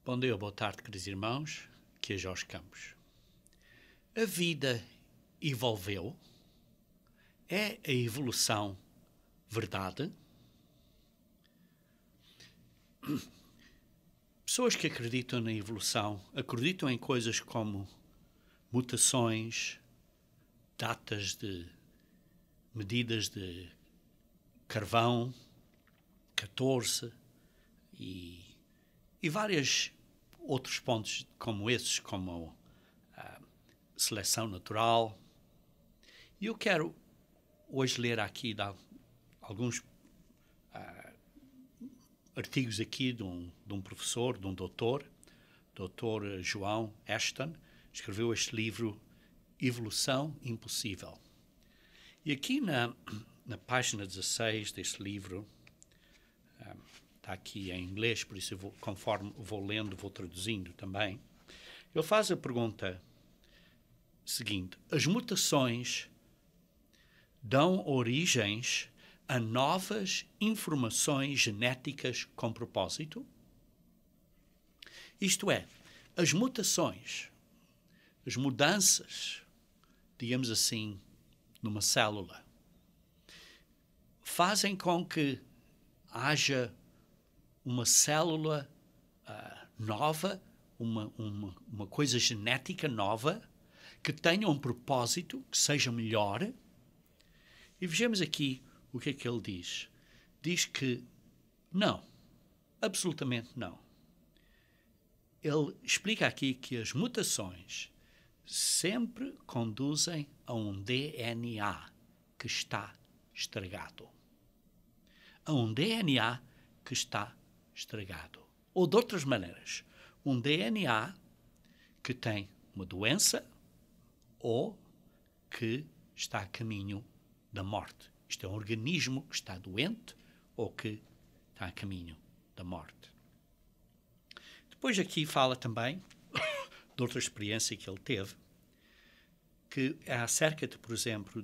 Bom dia, boa tarde, queridos irmãos, aqui é Jorge Campos. A vida evolveu? É a evolução verdade? Pessoas que acreditam na evolução acreditam em coisas como mutações, datas de medidas de carvão, 14 e vários outros pontos como esses, como a seleção natural. E eu quero hoje ler aqui alguns artigos aqui de um professor, de um doutor, Dr. João Ashton, escreveu este livro Evolução Impossível. E aqui na página 16 deste livro, está aqui em inglês, por isso conforme vou lendo, vou traduzindo também, ele faz a pergunta seguinte: as mutações dão origens a novas informações genéticas com propósito? Isto é, as mutações, as mudanças, digamos assim, numa célula, fazem com que haja uma célula nova, uma coisa genética nova, que tenha um propósito, que seja melhor. E vejamos aqui o que é que ele diz. Diz que não, absolutamente não. Ele explica aqui que as mutações sempre conduzem a um DNA que está estragado. A um DNA que está estragado. Ou de outras maneiras, um DNA que tem uma doença ou que está a caminho da morte. Isto é um organismo que está doente ou que está a caminho da morte. Depois aqui fala também de outra experiência que ele teve, que é acerca de, por exemplo,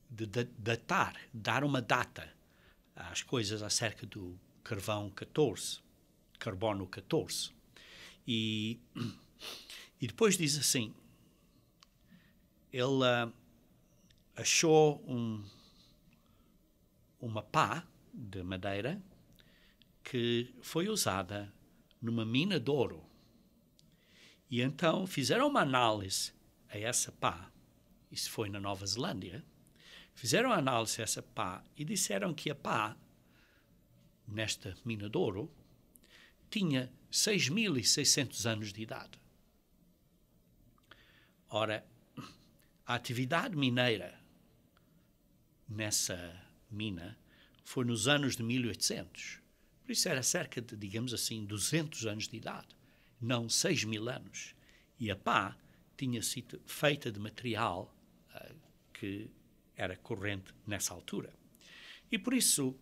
de datar, dar uma data às coisas acerca do carbono 14. E depois diz assim, ele achou uma pá de madeira que foi usada numa mina de ouro. E então fizeram uma análise a essa pá, isso foi na Nova Zelândia, fizeram a análise a essa pá e disseram que a pá, nesta mina de ouro, tinha 6.600 anos de idade. Ora, a atividade mineira nessa mina foi nos anos de 1800. Por isso era cerca de, digamos assim, 200 anos de idade, não 6.000 anos. E a pá tinha sido feita de material que era corrente nessa altura. E por isso,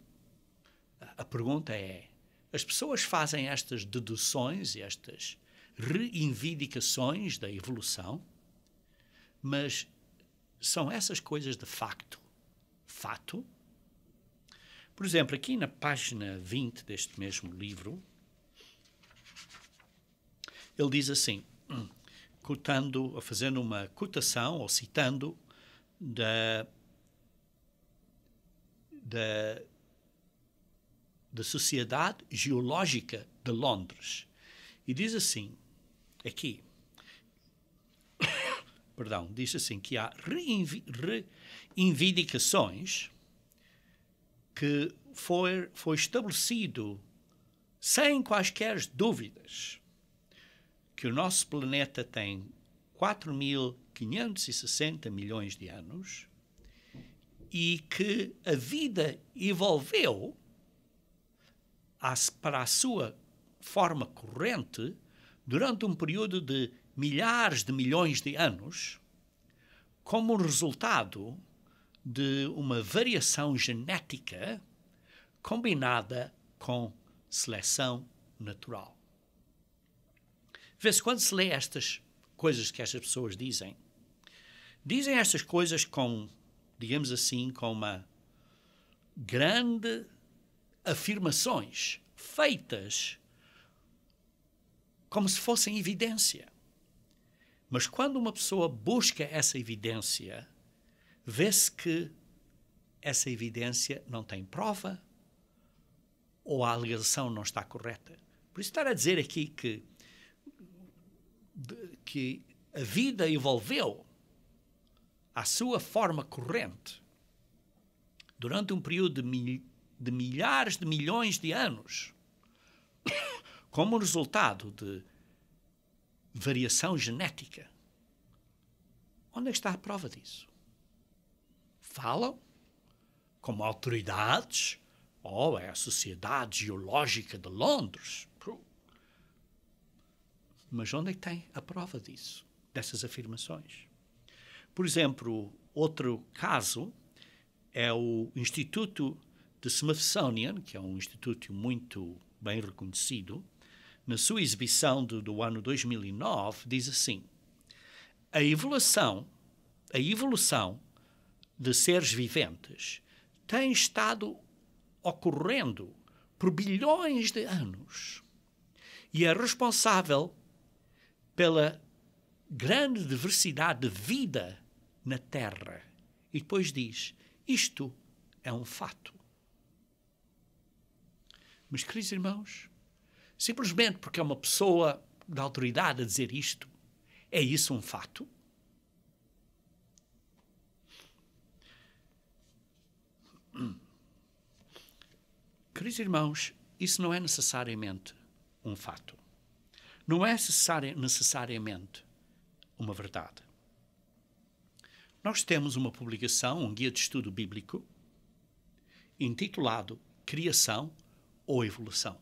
a pergunta é, as pessoas fazem estas deduções e estas reivindicações da evolução, mas são essas coisas de fato? Por exemplo, aqui na página 20 deste mesmo livro, ele diz assim, fazendo uma cotação ou citando da Sociedade Geológica de Londres. E diz assim, aqui, diz assim que há reivindicações que foi estabelecido sem quaisquer dúvidas que o nosso planeta tem 4.560 milhões de anos e que a vida evolveu para a sua forma corrente durante um período de milhares de milhões de anos como resultado de uma variação genética combinada com seleção natural. Vê-se, quando se lê estas coisas que estas pessoas dizem estas coisas com, digamos assim, com uma grande afirmações feitas como se fossem evidência. Mas quando uma pessoa busca essa evidência, vê-se que essa evidência não tem prova ou a alegação não está correta. Por isso estar a dizer aqui que a vida evolveu à sua forma corrente durante um período de milhares de milhões de anos, como resultado de variação genética. Onde é que está a prova disso? Falam como autoridades, é a Sociedade Geológica de Londres. Mas onde é que tem a prova disso, dessas afirmações? Por exemplo, outro caso é o Instituto de Smithsonian, que é um instituto muito bem reconhecido. Na sua exibição do ano 2009, diz assim: a evolução de seres viventes tem estado ocorrendo por bilhões de anos e é responsável pela grande diversidade de vida na Terra. E depois diz, isto é um fato. Mas, queridos irmãos, simplesmente porque é uma pessoa da autoridade a dizer isto, é isso um fato? Queridos irmãos, isso não é necessariamente um fato. Não é necessariamente uma verdade. Nós temos uma publicação, um guia de estudo bíblico, intitulado Criação ou Evolução,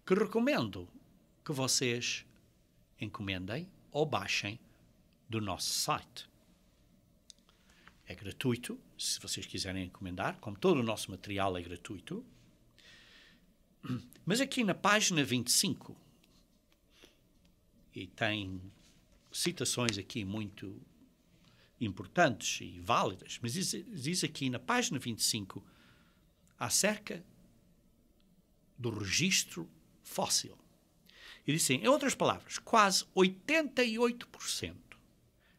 que recomendo que vocês encomendem ou baixem do nosso site. É gratuito, se vocês quiserem encomendar, como todo o nosso material é gratuito. Mas aqui na página 25, e tem citações aqui muito importantes e válidas, mas diz aqui na página 25 acerca do registro fóssil. E diz assim, em outras palavras, quase 88%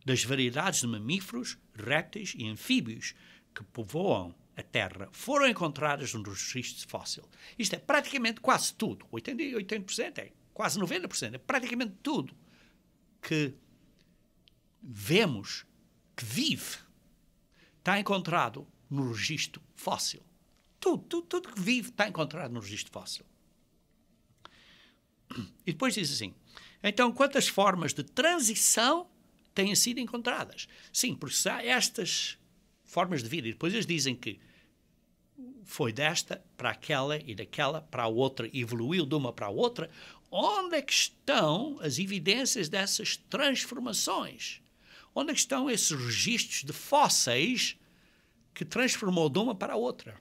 das variedades de mamíferos, répteis e anfíbios que povoam a Terra foram encontradas no registro fóssil. Isto é praticamente quase tudo. 80% é quase 90%. É praticamente tudo que vemos que vive está encontrado no registro fóssil. Tudo que vive está encontrado no registro fóssil. E depois diz assim, então quantas formas de transição têm sido encontradas? Sim, porque há estas formas de vida. E depois eles dizem que foi desta para aquela e daquela para a outra, evoluiu de uma para a outra. Onde é que estão as evidências dessas transformações? Onde é que estão esses registros de fósseis que transformou de uma para a outra?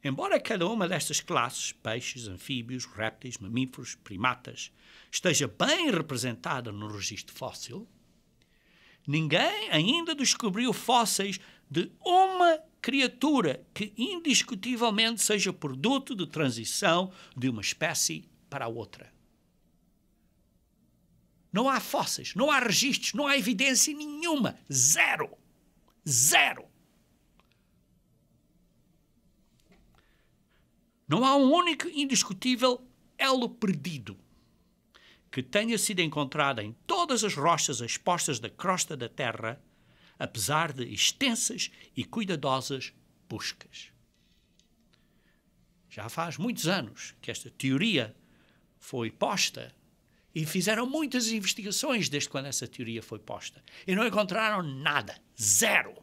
Embora cada uma destas classes, peixes, anfíbios, répteis, mamíferos, primatas, esteja bem representada no registro fóssil, ninguém ainda descobriu fósseis de uma criatura que indiscutivelmente seja produto de transição de uma espécie para a outra. Não há fósseis, não há registros, não há evidência nenhuma. Zero. Zero. Não há um único indiscutível elo perdido que tenha sido encontrado em todas as rochas expostas da crosta da Terra, apesar de extensas e cuidadosas buscas. Já faz muitos anos que esta teoria foi posta e fizeram muitas investigações desde quando essa teoria foi posta e não encontraram nada. Zero.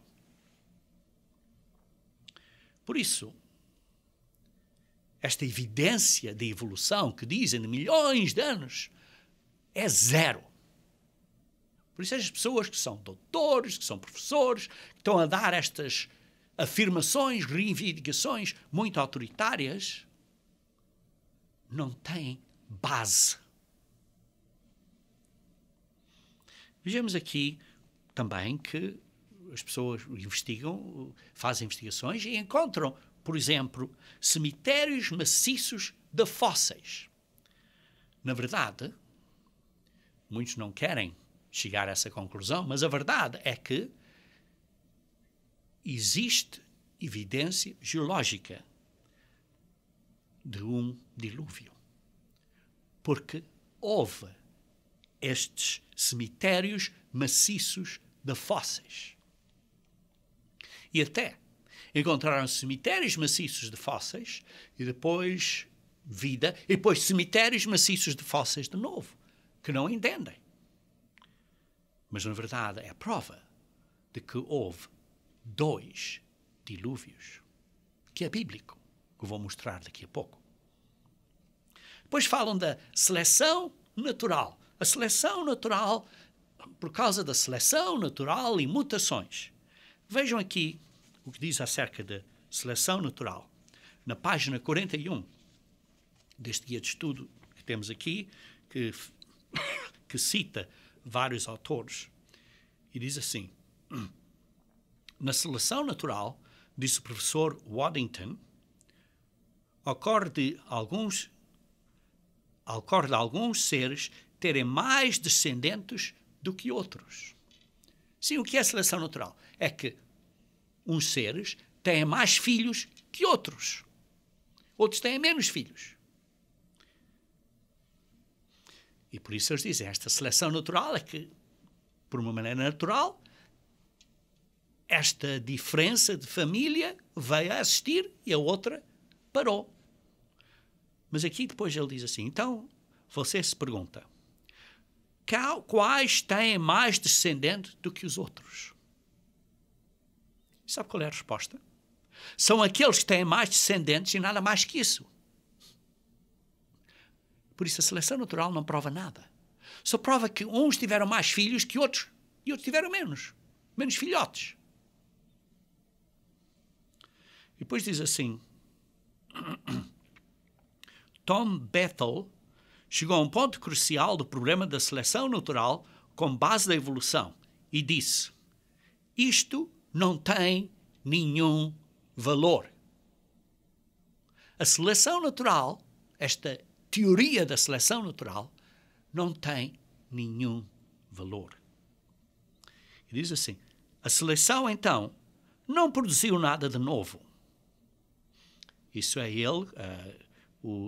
Por isso, esta evidência de evolução que dizem de milhões de anos é zero. Por isso as pessoas que são doutores, que são professores, que estão a dar estas afirmações, reivindicações muito autoritárias, não têm base. Vejamos aqui também que as pessoas investigam, fazem investigações e encontram, por exemplo, cemitérios maciços de fósseis. Na verdade, muitos não querem chegar a essa conclusão, mas a verdade é que existe evidência geológica de um dilúvio. Porque houve estes cemitérios maciços de fósseis. E até encontraram cemitérios maciços de fósseis e depois vida, e depois cemitérios maciços de fósseis de novo, que não entendem. Mas, na verdade, é a prova de que houve 2 dilúvios, que é bíblico, que eu vou mostrar daqui a pouco. Depois falam da seleção natural. A seleção natural, por causa da seleção natural e mutações. Vejam aqui o que diz acerca da seleção natural. Na página 41 deste guia de estudo que temos aqui, que cita vários autores, e diz assim: na seleção natural, disse o professor Waddington, ocorre de alguns seres terem mais descendentes do que outros. Sim, o que é seleção natural? É que uns seres têm mais filhos que outros. Outros têm menos filhos. E por isso eles dizem, esta seleção natural é que, por uma maneira natural, esta diferença de família veio a assistir e a outra parou. Mas aqui depois ele diz assim, então você se pergunta, quais têm mais descendentes do que os outros? Sabe qual é a resposta? São aqueles que têm mais descendentes e nada mais que isso. Por isso a seleção natural não prova nada. Só prova que uns tiveram mais filhos que outros e outros tiveram menos filhotes. E depois diz assim, Tom Bethel chegou a um ponto crucial do problema da seleção natural com base na evolução e disse, isto não tem nenhum valor. A seleção natural, esta teoria da seleção natural, não tem nenhum valor. E diz assim, a seleção então não produziu nada de novo. Isso é ele,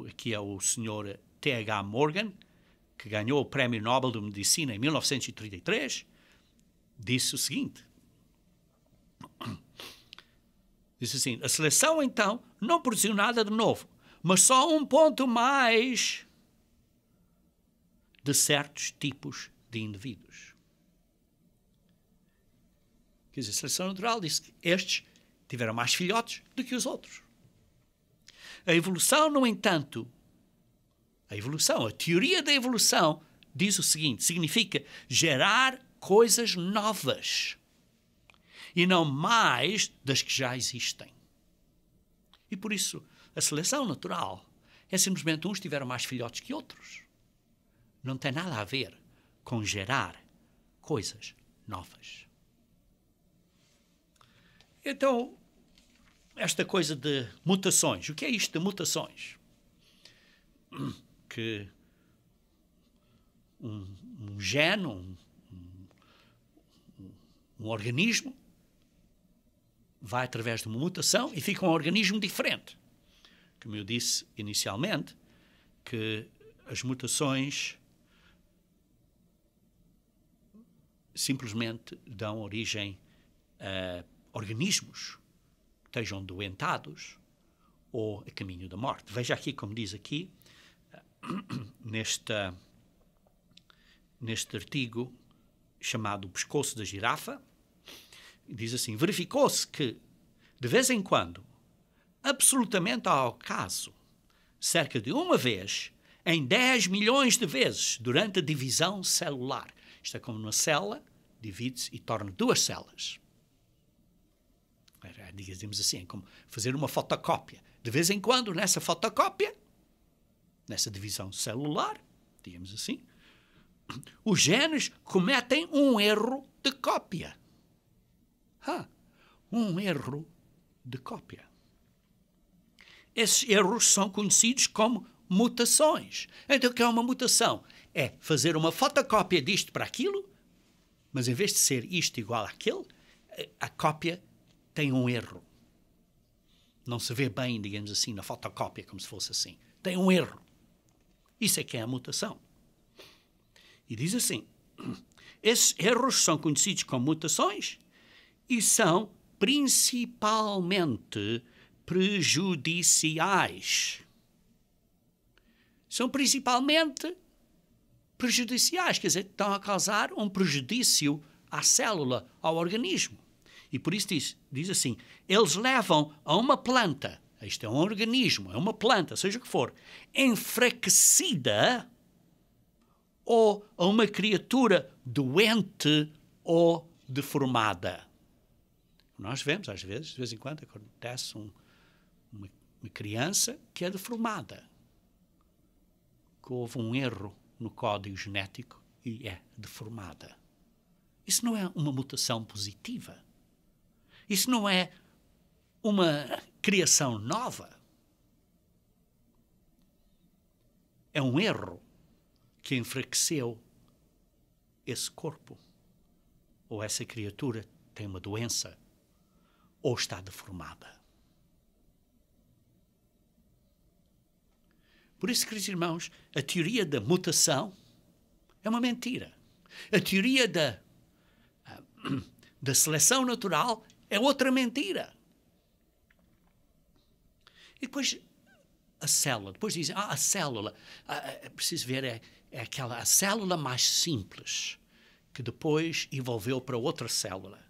aqui é o senhor T.H. Morgan, que ganhou o Prémio Nobel de Medicina em 1933, disse o seguinte, disse assim, a seleção então não produziu nada de novo, mas só um ponto mais de certos tipos de indivíduos. Quer dizer, a seleção natural disse que estes tiveram mais filhotes do que os outros. A evolução, no entanto, a teoria da evolução diz o seguinte, significa gerar coisas novas e não mais das que já existem. E por isso, a seleção natural é simplesmente uns tiveram mais filhotes que outros. Não tem nada a ver com gerar coisas novas. Então, esta coisa de mutações. O que é isto de mutações? Que um gene, um organismo, vai através de uma mutação e fica um organismo diferente. Como eu disse inicialmente, que as mutações simplesmente dão origem a organismos que estejam doentados ou a caminho da morte. Veja aqui, como diz aqui, neste artigo chamado Pescoço da Girafa, diz assim, verificou-se que, de vez em quando, absolutamente ao acaso, cerca de uma vez em 10 milhões de vezes durante a divisão celular. Isto é como uma célula, divide-se e torna 2 células. Digamos assim, é como fazer uma fotocópia. De vez em quando, nessa fotocópia, nessa divisão celular, digamos assim, os genes cometem um erro de cópia. Um erro de cópia. Esses erros são conhecidos como mutações. Então, o que é uma mutação? É fazer uma fotocópia disto para aquilo, mas em vez de ser isto igual àquele, a cópia tem um erro. Não se vê bem, digamos assim, na fotocópia, como se fosse assim. Tem um erro. Isso é que é a mutação. E diz assim, esses erros são conhecidos como mutações e são principalmente prejudiciais. São principalmente prejudiciais, quer dizer, estão a causar um prejudício à célula, ao organismo. E por isso diz assim, eles levam a uma planta, isto é um organismo, é uma planta, seja o que for, enfraquecida, ou a uma criatura doente ou deformada. Nós vemos, às vezes, de vez em quando, acontece uma criança que é deformada, que houve um erro no código genético e é deformada. Isso não é uma mutação positiva. Isso não é uma criação nova. É um erro que enfraqueceu esse corpo. Ou essa criatura tem uma doença, ou está deformada. Por isso, queridos irmãos, a teoria da mutação é uma mentira. A teoria da seleção natural é outra mentira. E depois a célula, depois dizem, a célula, é preciso ver, é aquela a célula mais simples, que depois evolveu para outra célula.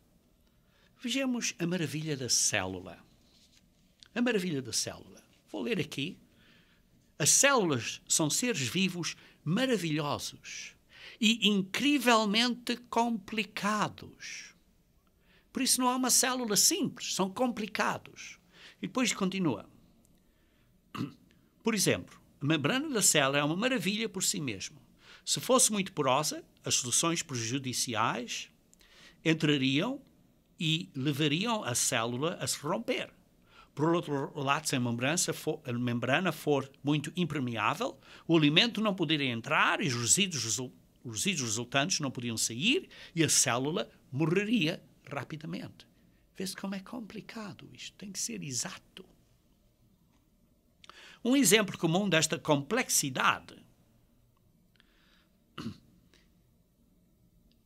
Vejamos a maravilha da célula. A maravilha da célula. Vou ler aqui. As células são seres vivos maravilhosos e incrivelmente complicados. Por isso não há uma célula simples, são complicados. E depois continua. Por exemplo, a membrana da célula é uma maravilha por si mesma. Se fosse muito porosa, as soluções prejudiciais entrariam e levariam a célula a se romper. Por outro lado, se a membrana for muito impermeável, o alimento não poderia entrar e os resíduos resultantes não podiam sair e a célula morreria rapidamente. Vê-se como é complicado isto. Tem que ser exato. Um exemplo comum desta complexidade,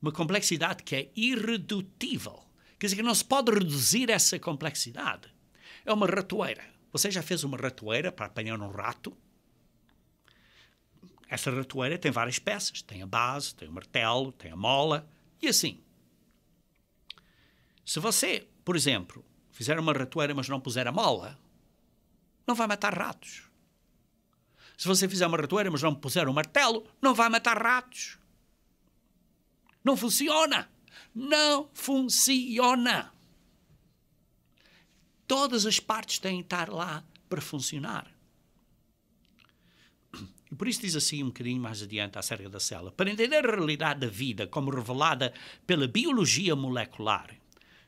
uma complexidade que é irredutível, quer dizer que não se pode reduzir essa complexidade, é uma ratoeira. Você já fez uma ratoeira para apanhar um rato? Essa ratoeira tem várias peças. Tem a base, tem o martelo, tem a mola e assim. Se você, por exemplo, fizer uma ratoeira mas não puser a mola, não vai matar ratos. Se você fizer uma ratoeira mas não puser o martelo, não vai matar ratos. Não funciona. Não funciona. Todas as partes têm que estar lá para funcionar. E por isso diz assim um bocadinho mais adiante acerca da célula. Para entender a realidade da vida como revelada pela biologia molecular,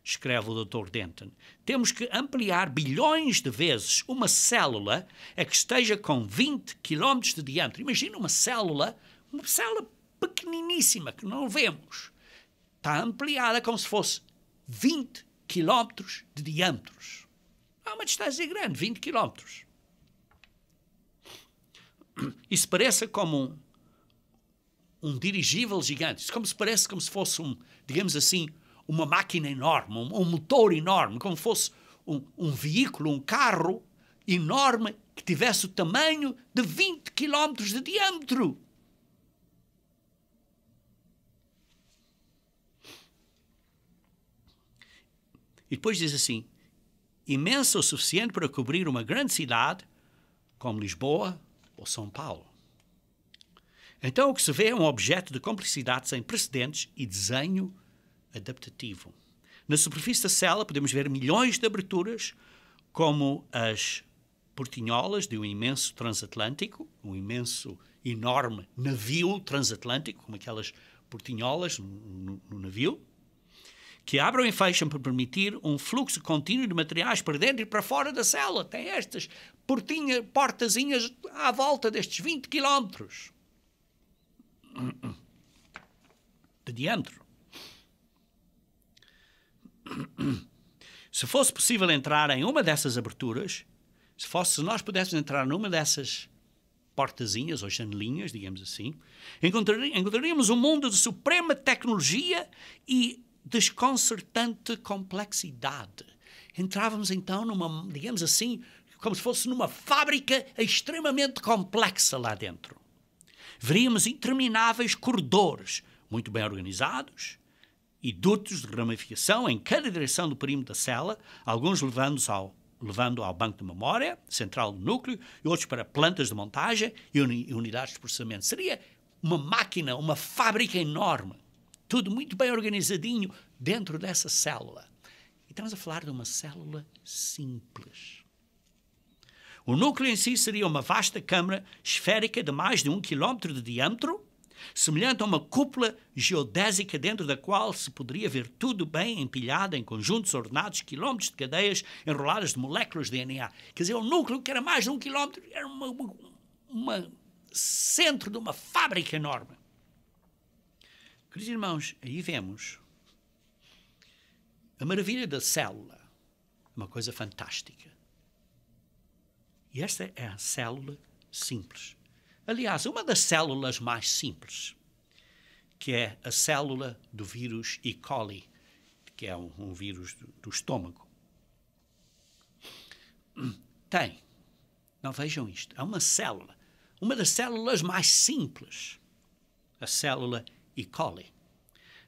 escreve o Dr. Denton, temos que ampliar bilhões de vezes uma célula que esteja com 20 km de diâmetro. Imagina uma célula pequeniníssima que não vemos. Está ampliada como se fosse 20 km de diâmetros. Há uma distância grande, 20 km. Isso parece como um dirigível gigante. Isso parece como se fosse, digamos assim, uma máquina enorme, um motor enorme, como se fosse um veículo, um carro enorme que tivesse o tamanho de 20 km de diâmetro. E depois diz assim, imensa o suficiente para cobrir uma grande cidade, como Lisboa ou São Paulo. Então o que se vê é um objeto de complexidade sem precedentes e desenho adaptativo. Na superfície da célula podemos ver milhões de aberturas, como as portinholas de um imenso transatlântico, um imenso, enorme navio transatlântico, como aquelas portinholas no navio, que abrem e fecham para permitir um fluxo contínuo de materiais para dentro e para fora da célula. Tem estas portazinhas à volta destes 20 quilómetros de diâmetro. Se fosse possível entrar em uma dessas aberturas, se nós pudéssemos entrar numa dessas portazinhas ou janelinhas, digamos assim, encontraríamos um mundo de suprema tecnologia e desconcertante complexidade. Entrávamos então numa, digamos assim, como se fosse numa fábrica extremamente complexa lá dentro. Veríamos intermináveis corredores, muito bem organizados, e dutos de ramificação em cada direção do perímetro da célula, alguns levando ao banco de memória, central do núcleo, e outros para plantas de montagem e unidades de processamento. Seria uma máquina, uma fábrica enorme, tudo muito bem organizadinho dentro dessa célula. E estamos a falar de uma célula simples. O núcleo em si seria uma vasta câmara esférica de mais de 1 quilómetro de diâmetro, semelhante a uma cúpula geodésica dentro da qual se poderia ver tudo bem empilhado em conjuntos ordenados, quilómetros de cadeias enroladas de moléculas de DNA. Quer dizer, o núcleo, que era mais de 1 quilómetro, era um centro de uma fábrica enorme. Queridos irmãos, aí vemos a maravilha da célula, uma coisa fantástica. E esta é a célula simples. Aliás, uma das células mais simples, que é a célula do vírus E. coli, que é um vírus do estômago. Não vejam isto, é uma célula, uma das células mais simples, a célula E. coli.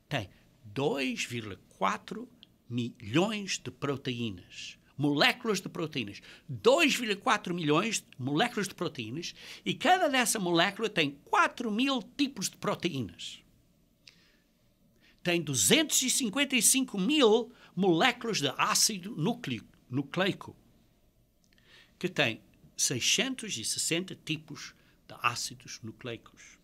Tem 2,4 milhões de proteínas, moléculas de proteínas, 2,4 milhões de moléculas de proteínas, e cada dessa molécula tem 4.000 tipos de proteínas. Tem 255.000 moléculas de ácido nucleico, que tem 660 tipos de ácidos nucleicos.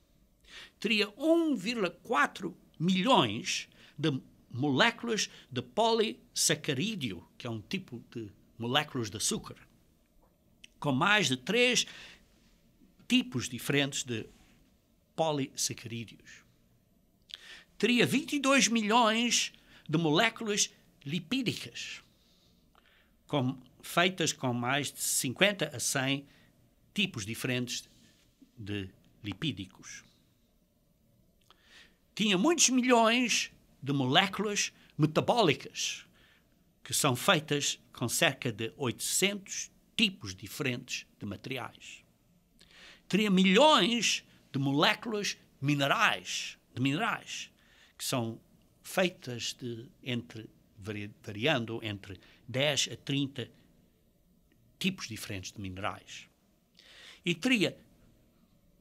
Teria 1,4 milhões de moléculas de polissacarídeo, que é um tipo de moléculas de açúcar, com mais de 3 tipos diferentes de polissacarídeos. Teria 22 milhões de moléculas lipídicas, feitas com mais de 50 a 100 tipos diferentes de lipídicos. Tinha muitos milhões de moléculas metabólicas, que são feitas com cerca de 800 tipos diferentes de materiais. Teria milhões de moléculas minerais, que são feitas variando entre 10 a 30 tipos diferentes de minerais. E teria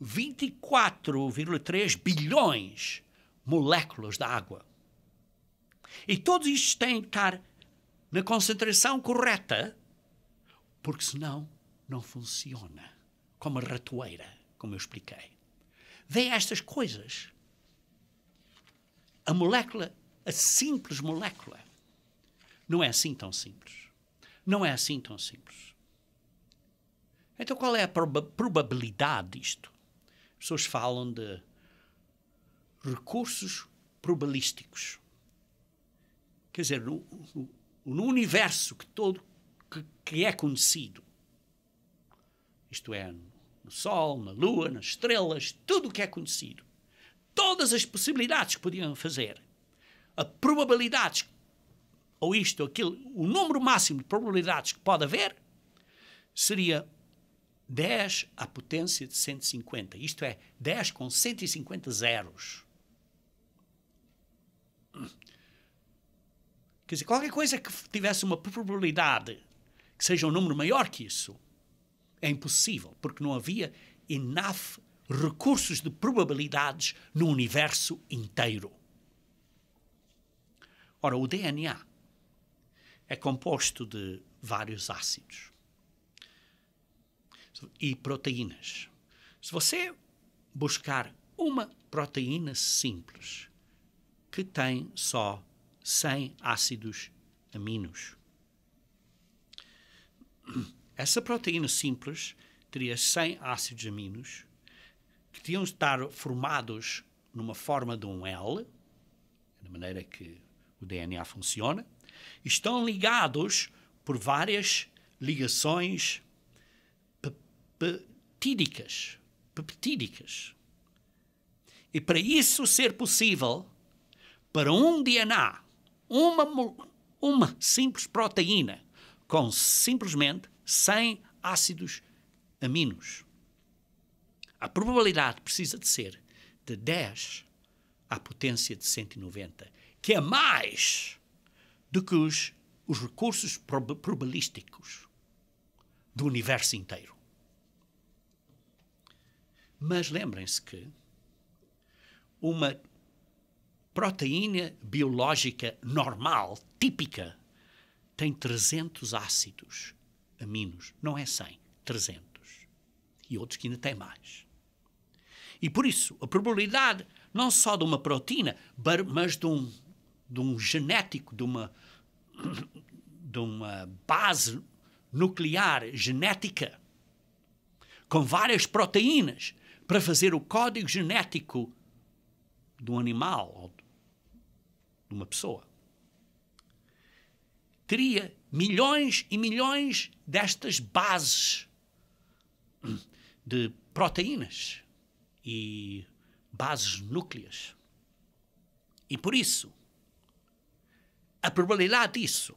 24,3 bilhões moléculas de água. E todos estes têm que estar na concentração correta, porque senão não funciona, como a ratoeira, como eu expliquei. Vê estas coisas. A molécula, a simples molécula, não é assim tão simples. Não é assim tão simples. Então qual é a probabilidade disto? As pessoas falam de recursos probabilísticos. Quer dizer, no universo que é conhecido, isto é, no Sol, na Lua, nas estrelas, tudo o que é conhecido, todas as possibilidades que podiam fazer, a probabilidades, ou isto ou aquilo, o número máximo de probabilidades que pode haver, seria 10 à potência de 150. Isto é, 10 com 150 zeros. Quer dizer, qualquer coisa que tivesse uma probabilidade que seja um número maior que isso, é impossível, porque não havia enough recursos de probabilidades no universo inteiro. Ora, o DNA é composto de vários ácidos e proteínas. Se você buscar uma proteína simples que tem só 100 ácidos aminos. Essa proteína simples teria 100 ácidos aminos que tinham de estar formados numa forma de um L, da maneira que o DNA funciona, e estão ligados por várias ligações peptídicas. E para isso ser possível, para um DNA, uma simples proteína com simplesmente 100 ácidos aminos, a probabilidade precisa de ser de 10 à potência de 190, que é mais do que os recursos probabilísticos do universo inteiro. Mas lembrem-se que uma proteína biológica normal, típica, tem 300 ácidos aminos. Não é 100, 300. E outros que ainda têm mais. E por isso, a probabilidade não só de uma proteína, mas de um genético, de uma base nuclear genética com várias proteínas para fazer o código genético de um animal ou de uma pessoa. Teria milhões e milhões destas bases de proteínas e bases núcleas. E por isso, a probabilidade disso,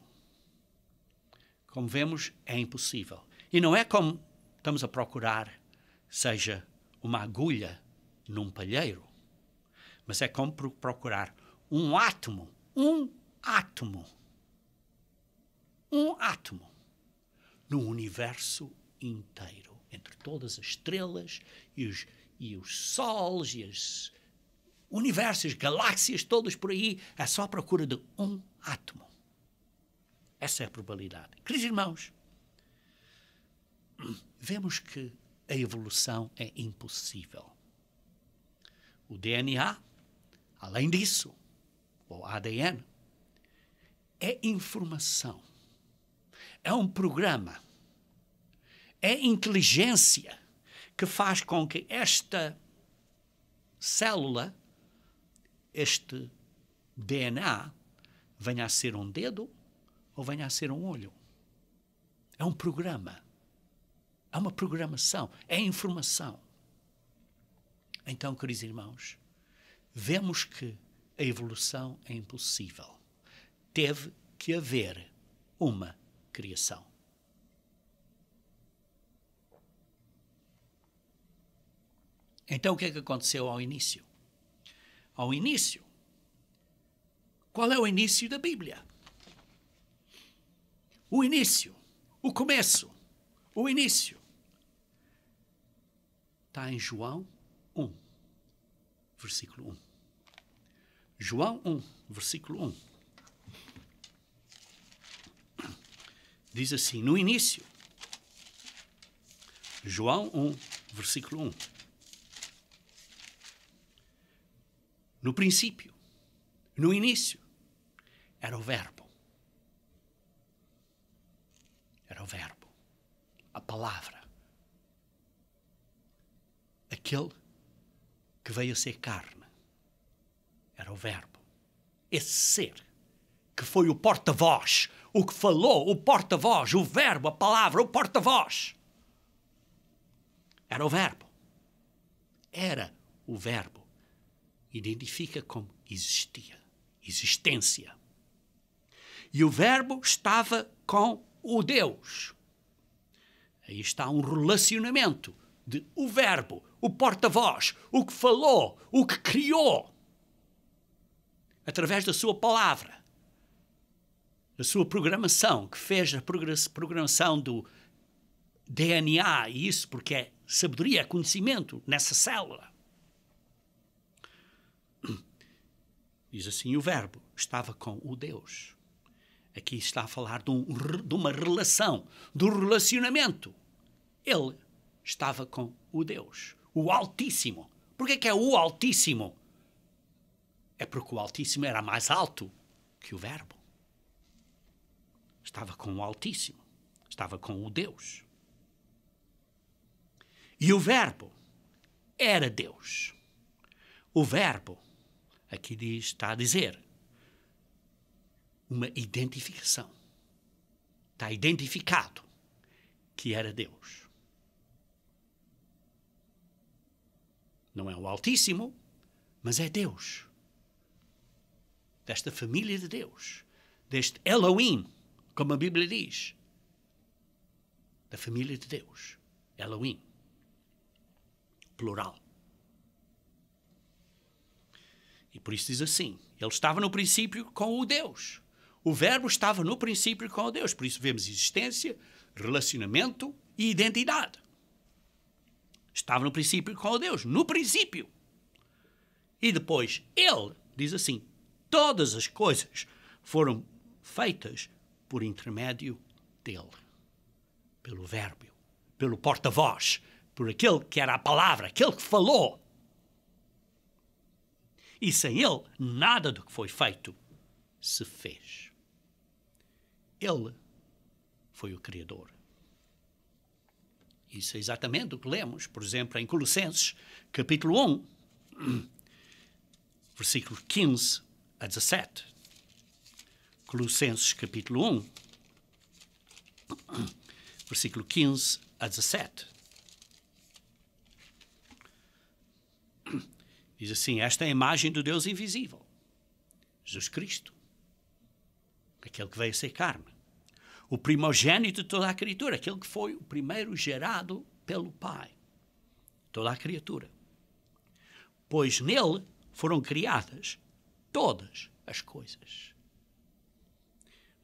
como vemos, é impossível. E não é como estamos a procurar, seja uma agulha num palheiro, mas é como procurar um átomo no universo inteiro, entre todas as estrelas e os sols e os universos, as galáxias todas por aí, é só a procura de um átomo. Essa é a probabilidade. Queridos irmãos, vemos que a evolução é impossível. O DNA, além disso, o ADN, é informação, é um programa, é inteligência que faz com que esta célula, este DNA, venha a ser um dedo ou venha a ser um olho. É um programa. É uma programação. É informação. Então, queridos irmãos, vemos que a evolução é impossível. Teve que haver uma criação. Então, o que é que aconteceu ao início? Ao início, qual é o início da Bíblia? O início, o começo, o início. Está em João 1, versículo 1. João 1, versículo 1. Diz assim, no início, João 1, versículo 1. No princípio, no início, era o Verbo. Era o Verbo, a palavra. Aquele que veio a ser carne. Era o Verbo. Esse ser que foi o porta-voz, o que falou, o porta-voz, o Verbo, a palavra, o porta-voz. Era o Verbo. Era o Verbo. Identifica como existia, existência. E o Verbo estava com o Deus. Aí está um relacionamento de o Verbo, o porta-voz, o que falou, o que criou, através da sua palavra, da sua programação, que fez a programação do DNA, e isso porque é sabedoria, é conhecimento nessa célula. Diz assim, o Verbo estava com o Deus. Aqui está a falar de uma relação, de um relacionamento. Ele estava com o Deus, o Altíssimo. Porquê que é o Altíssimo? É porque o Altíssimo era mais alto que o Verbo estava com o Altíssimo, estava com o Deus. E o Verbo era Deus. O Verbo, aqui está a dizer, uma identificação. Está identificado que era Deus. Não é o Altíssimo, mas é Deus. Desta família de Deus. Deste Elohim, como a Bíblia diz. Da família de Deus. Elohim. Plural. E por isso diz assim, ele estava no princípio com o Deus. O Verbo estava no princípio com o Deus. Por isso vemos existência, relacionamento e identidade. Estava no princípio com o Deus. No princípio. E depois, ele diz assim, todas as coisas foram feitas por intermédio dele. Pelo Verbo. Pelo porta-voz. Por aquele que era a palavra. Aquele que falou. E sem ele, nada do que foi feito se fez. Ele foi o Criador. Isso é exatamente o que lemos, por exemplo, em Colossenses, capítulo 1, versículos 15 a 17. Colossenses, capítulo 1, versículo 15 a 17. Diz assim, esta é a imagem do Deus invisível, Jesus Cristo, aquele que veio a ser carne, o primogênito de toda a criatura, aquele que foi o primeiro gerado pelo Pai, toda a criatura. Pois nele foram criadas todas as coisas,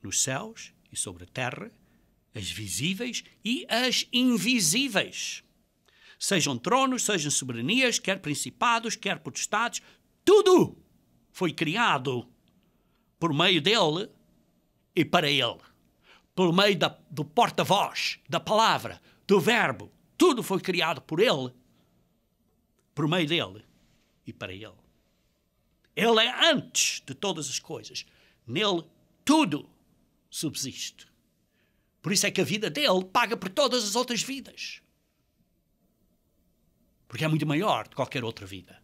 nos céus e sobre a terra, as visíveis e as invisíveis. Sejam tronos, sejam soberanias, quer principados, quer potestades, tudo foi criado por meio dele e para ele. Por meio do porta-voz, da palavra, do verbo. Tudo foi criado por ele, por meio dele e para ele. Ele é antes de todas as coisas. Nele tudo subsiste. Por isso é que a vida dele paga por todas as outras vidas. Porque é muito maior de qualquer outra vida.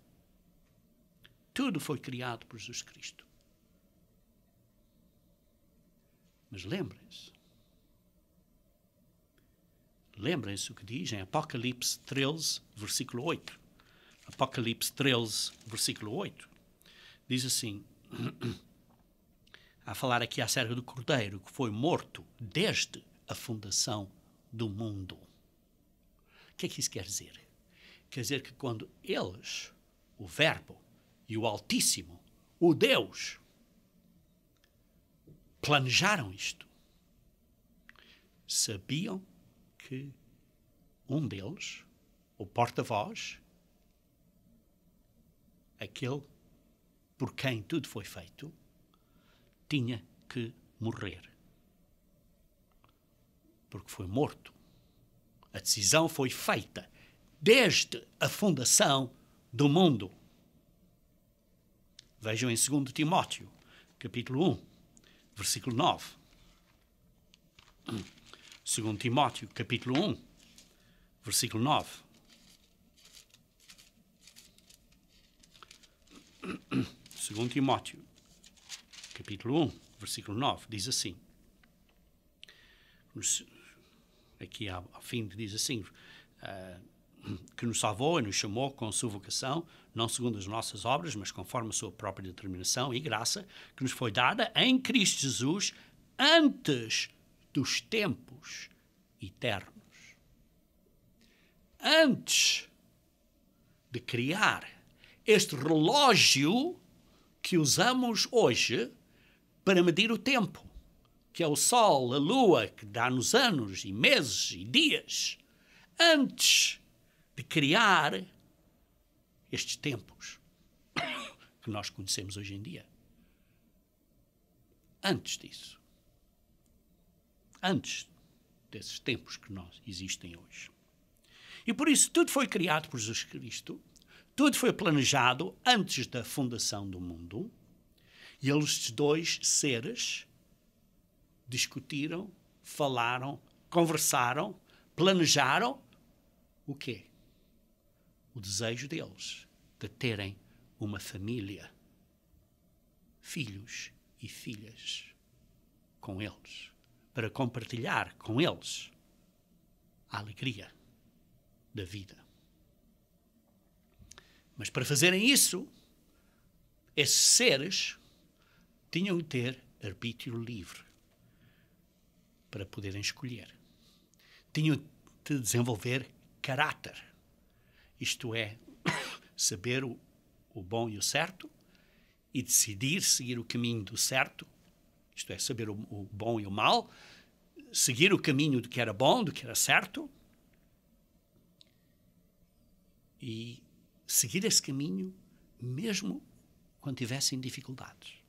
Tudo foi criado por Jesus Cristo. Mas lembrem-se. Lembrem-se o que diz em Apocalipse 13, versículo 8. Apocalipse 13, versículo 8. Diz assim, a falar aqui acerca do Cordeiro que foi morto desde a fundação do mundo. O que é que isso quer dizer? Quer dizer que quando eles, o Verbo e o Altíssimo, o Deus, planejaram isto, sabiam que um deles, o porta-voz, aquele por quem tudo foi feito, tinha que morrer. Porque foi morto. A decisão foi feita desde a fundação do mundo. Vejam em 2 Timóteo, capítulo 1, versículo 9. 2 Timóteo, capítulo 1, versículo 9. 2 Timóteo, capítulo 1, versículo 9, diz assim. Aqui ao fim diz assim, que nos salvou e nos chamou com sua vocação, não segundo as nossas obras, mas conforme a sua própria determinação e graça, que nos foi dada em Cristo Jesus antes dos tempos eternos. Antes de criar este relógio que usamos hoje para medir o tempo, que é o Sol, a Lua, que dá-nos anos e meses e dias, antes de criar estes tempos que nós conhecemos hoje em dia. Antes disso. Antes desses tempos que nós existem hoje. E por isso tudo foi criado por Jesus Cristo, tudo foi planejado antes da fundação do mundo, E eles dois seres discutiram, falaram, conversaram, planejaram o quê? O desejo deles de terem uma família, filhos e filhas com eles, para compartilhar com eles a alegria da vida. Mas para fazerem isso, esses seres tinham de ter arbítrio livre para poderem escolher. Tinham de desenvolver caráter, isto é, saber o bom e o certo e decidir seguir o caminho do certo, isto é, saber o bom e o mal, seguir o caminho do que era bom, do que era certo e seguir esse caminho mesmo quando tivessem dificuldades.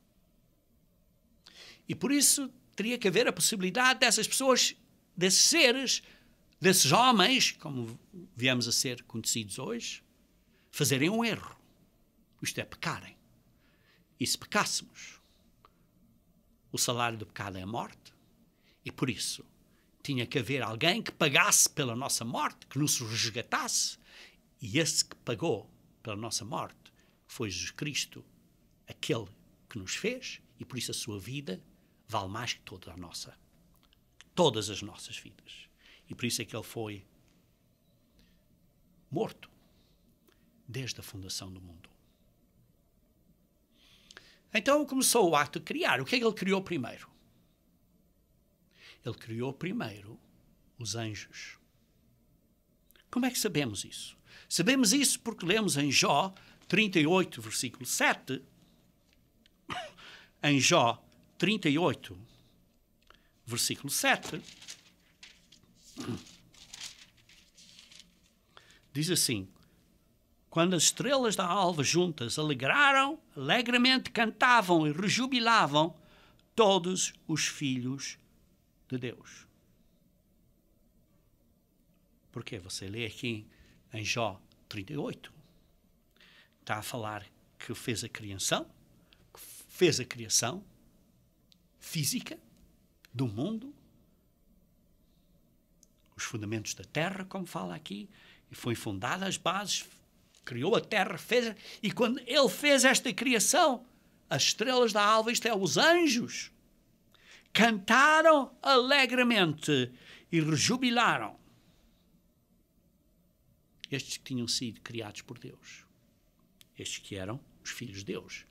E por isso teria que haver a possibilidade dessas pessoas, desses seres, desses homens, como viemos a ser conhecidos hoje, fazerem um erro. Isto é, pecarem. E se pecássemos, o salário do pecado é a morte. E por isso tinha que haver alguém que pagasse pela nossa morte, que nos resgatasse. E esse que pagou pela nossa morte foi Jesus Cristo, aquele que nos fez, e por isso a sua vida vale mais que todas as nossas vidas. E por isso é que ele foi morto desde a fundação do mundo. Então começou o ato de criar. O que é que ele criou primeiro? Ele criou primeiro os anjos. Como é que sabemos isso? Sabemos isso porque lemos em Jó 38, versículo 7. Em Jó 38, versículo 7, diz assim: quando as estrelas da alva juntas alegremente cantavam e rejubilavam todos os filhos de Deus. Porque você lê aqui em Jó 38, está a falar que fez a criação física do mundo, os fundamentos da terra, como fala aqui, e foi fundada as bases, criou a terra, e quando ele fez esta criação, as estrelas da alva, isto é, os anjos, cantaram alegremente e rejubilaram. Estes que tinham sido criados por Deus, estes que eram os filhos de Deus.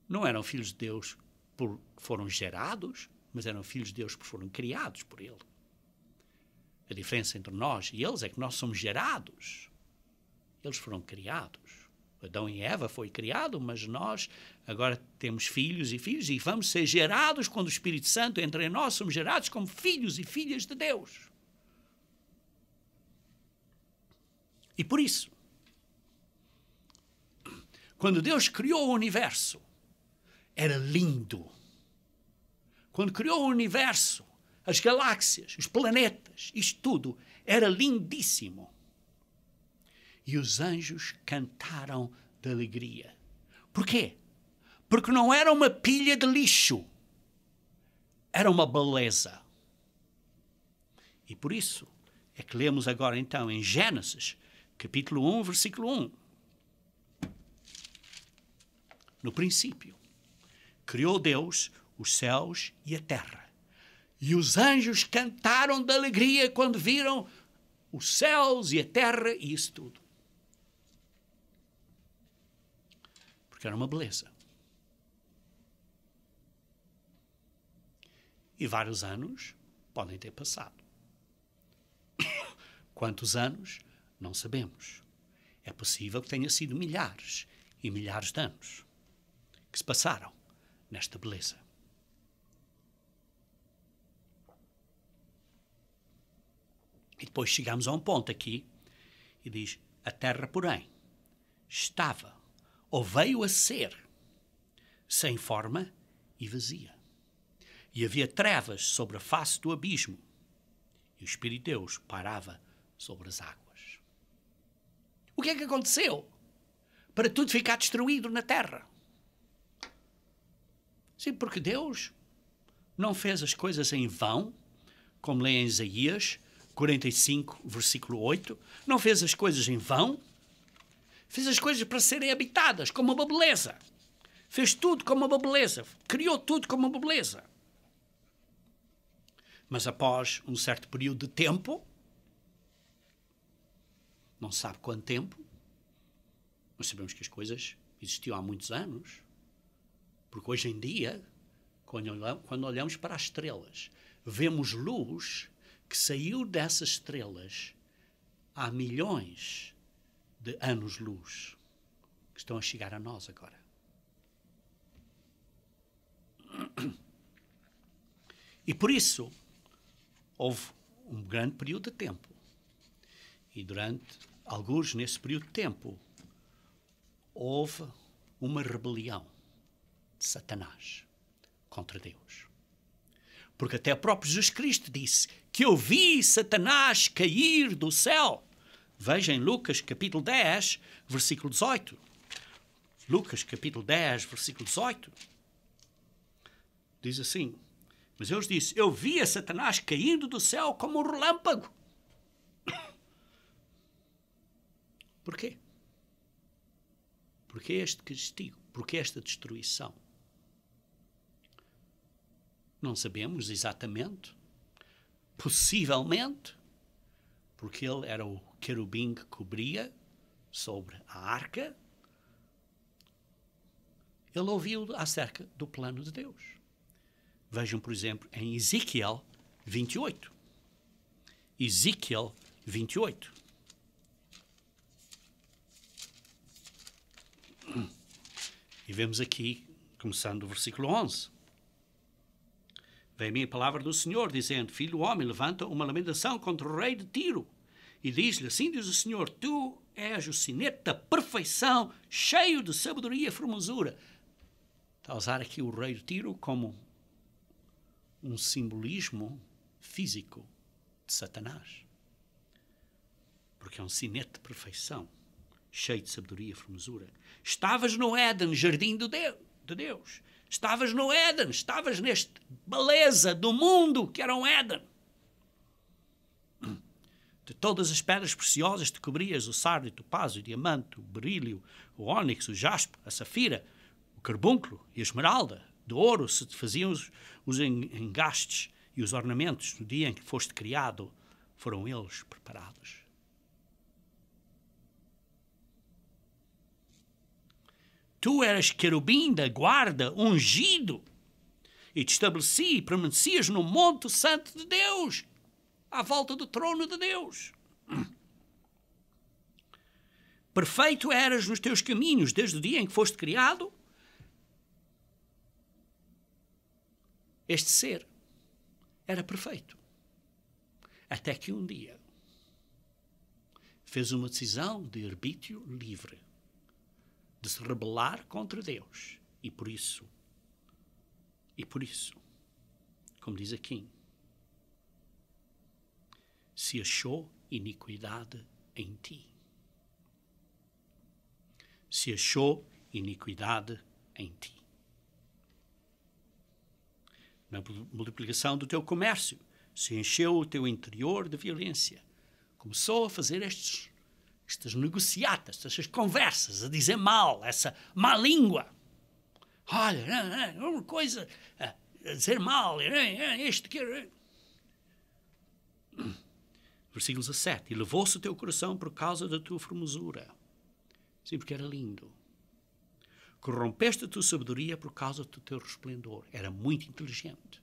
Não eram filhos de Deus porque foram gerados, mas eram filhos de Deus porque foram criados por Ele. A diferença entre nós e eles é que nós somos gerados. Eles foram criados. Adão e Eva foi criado, mas nós agora temos filhos e vamos ser gerados quando o Espírito Santo entra em nós, somos gerados como filhos e filhas de Deus. E por isso, quando Deus criou o universo, era lindo. Quando criou o universo, as galáxias, os planetas, isto tudo, era lindíssimo. E os anjos cantaram de alegria. Porquê? Porque não era uma pilha de lixo. Era uma beleza. E por isso é que lemos agora então em Gênesis, capítulo 1, versículo 1. No princípio, criou Deus os céus e a terra. E os anjos cantaram de alegria quando viram os céus e a terra e isso tudo. Porque era uma beleza. E vários anos podem ter passado. Quantos anos? Não sabemos. É possível que tenha sido milhares e milhares de anos que se passaram nesta beleza. E depois chegamos a um ponto aqui e diz: a terra, porém, estava ou veio a ser sem forma e vazia. E havia trevas sobre a face do abismo, e o Espírito de Deus pairava sobre as águas. O que é que aconteceu para tudo ficar destruído na terra? Sim, porque Deus não fez as coisas em vão, como lê em Isaías 45, versículo 8. Não fez as coisas em vão. Fez as coisas para serem habitadas, como uma beleza. Fez tudo como uma beleza. Criou tudo como uma beleza. Mas após um certo período de tempo, não se sabe quanto tempo, mas sabemos que as coisas existiam há muitos anos. Porque hoje em dia, quando olhamos para as estrelas, vemos luz que saiu dessas estrelas há milhões de anos-luz que estão a chegar a nós agora. E por isso, houve um grande período de tempo. E durante alguns nesse período de tempo, houve uma rebelião de Satanás contra Deus. Porque até o próprio Jesus Cristo disse que eu vi Satanás cair do céu. Veja em Lucas capítulo 10, versículo 18. Lucas capítulo 10, versículo 18. Diz assim: mas Deus disse, eu vi a Satanás caindo do céu como um relâmpago. Porquê? Porquê este castigo? Porquê esta destruição? Não sabemos exatamente. Possivelmente, porque ele era o querubim que cobria sobre a arca. Ele ouviu acerca do plano de Deus. Vejam, por exemplo, em Ezequiel 28. Ezequiel 28. E vemos aqui, começando o versículo 11. Vem a minha palavra do Senhor, dizendo, filho do homem, levanta uma lamentação contra o rei de Tiro. E diz-lhe, assim diz o Senhor, tu és o sinete da perfeição, cheio de sabedoria e formosura. Está a usar aqui o rei de Tiro como um simbolismo físico de Satanás. Porque é um sinete de perfeição, cheio de sabedoria e formosura. Estavas no Éden, jardim de Deus. Estavas no Éden, estavas nesta beleza do mundo que era um Éden. De todas as pedras preciosas te cobrias o sardio, o topázio, o diamante, o berílio, o ónix, o jaspe, a safira, o carbúnculo e a esmeralda. De ouro se te faziam os engastes e os ornamentos no dia em que foste criado, foram eles preparados. Tu eras querubim da guarda, ungido, e te estabeleci e permanecias no monte santo de Deus, à volta do trono de Deus. Perfeito eras nos teus caminhos, desde o dia em que foste criado. Este ser era perfeito. Até que um dia fez uma decisão de arbítrio livre, de se rebelar contra Deus. E por isso, como diz aqui, se achou iniquidade em ti. Se achou iniquidade em ti. Na multiplicação do teu comércio, se encheu o teu interior de violência. Começou a fazer estas negociatas, estas conversas, a dizer mal, essa má língua. Olha, uma coisa, a dizer mal, este que... Versículo 17. E levou-se o teu coração por causa da tua formosura. Sim, porque era lindo. Corrompeste a tua sabedoria por causa do teu resplendor. Era muito inteligente.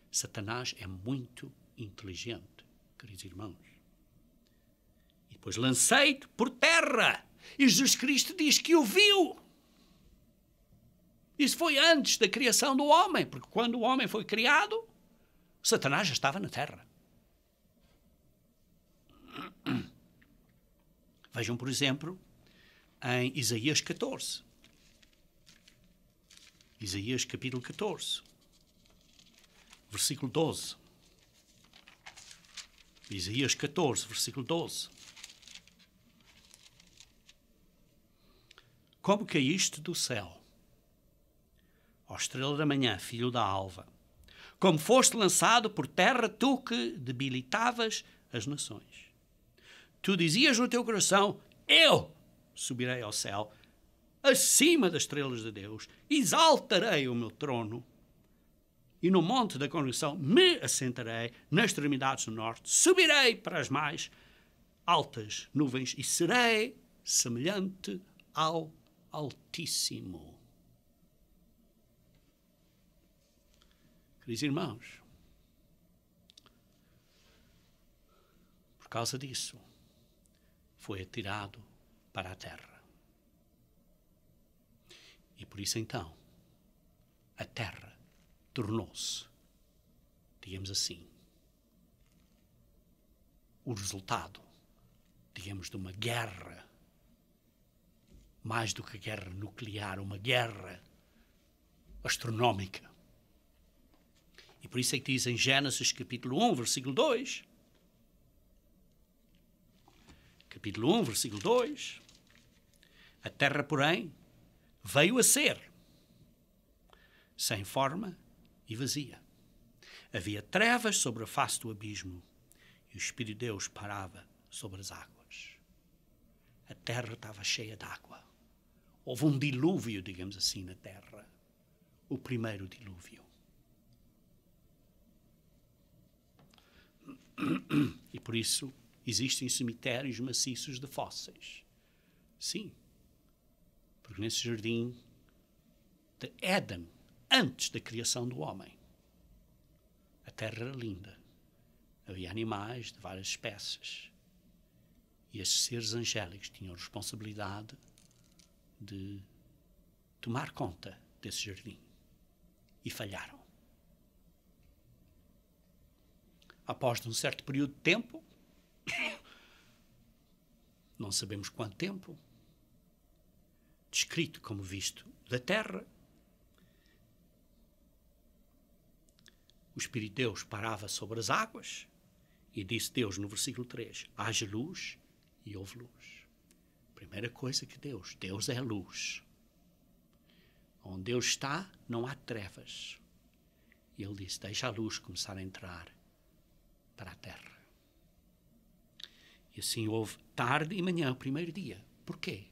Satanás é muito inteligente, queridos irmãos. E depois lancei-te por terra. E Jesus Cristo diz que o viu. Isso foi antes da criação do homem, porque quando o homem foi criado, Satanás já estava na terra. Vejam, por exemplo, em Isaías 14. Isaías capítulo 14, versículo 12. Isaías 14, versículo 12. Como caíste do céu, Ó estrela da manhã, filho da alva, como foste lançado por terra, tu que debilitavas as nações. Tu dizias no teu coração, eu subirei ao céu, acima das estrelas de Deus, exaltarei o meu trono, e no monte da congregação me assentarei, nas extremidades do norte, subirei para as mais altas nuvens e serei semelhante ao Altíssimo. Queridos irmãos, por causa disso, foi atirado para a terra. E por isso então, a terra tornou-se, digamos assim, o resultado, digamos, de uma guerra, mais do que guerra nuclear, uma guerra astronómica. E por isso é que diz em Gênesis capítulo 1, versículo 2, capítulo 1, versículo 2, a terra, porém, veio a ser sem forma e vazia. Havia trevas sobre a face do abismo e o Espírito de Deus parava sobre as águas. A terra estava cheia de água. Houve um dilúvio, digamos assim, na terra. O primeiro dilúvio. E por isso existem cemitérios maciços de fósseis. Sim. Porque nesse jardim de Éden, antes da criação do homem, a terra era linda. Havia animais de várias espécies. E esses seres angélicos tinham a responsabilidade de tomar conta desse jardim. E falharam. Após um certo período de tempo, não sabemos quanto tempo, descrito como visto da terra, o Espírito de Deus parava sobre as águas e disse Deus no versículo 3, haja luz e houve luz. Primeira coisa que Deus é luz. Onde Deus está, não há trevas. E ele disse, deixa a luz começar a entrar para a terra. E assim houve tarde e manhã, o primeiro dia. Porquê?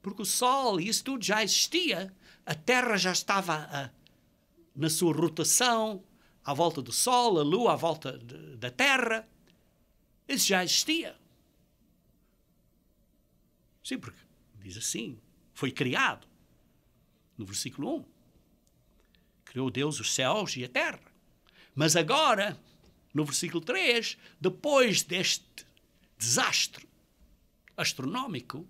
Porque o sol e isso tudo já existia. A terra já estava na sua rotação, à volta do sol, a lua à volta da terra. Isso já existia. Sim, porque diz assim, foi criado. No versículo 1. Criou Deus os céus e a terra. Mas agora, no versículo 3, depois deste desastre astronómico,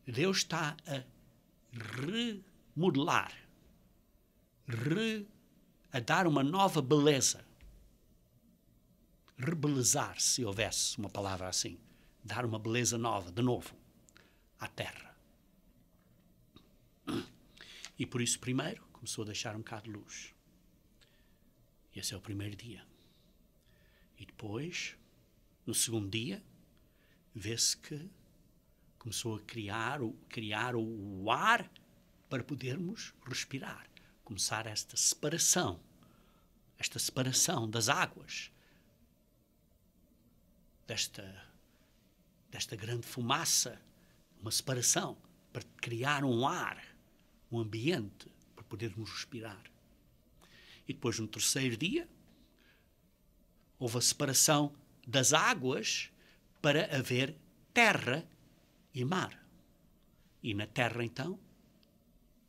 Deus está a remodelar, a dar uma nova beleza. Rebelezar, se houvesse uma palavra assim. Dar uma beleza nova, de novo, à terra. E por isso, primeiro, começou a deixar um bocado de luz. Esse é o primeiro dia. E depois, no segundo dia, vê-se que começou a criar o ar para podermos respirar. Começar esta separação das águas, desta grande fumaça, uma separação para criar um ar, um ambiente para podermos respirar. E depois, no terceiro dia, houve a separação das águas para haver terra e mar. E na terra, então,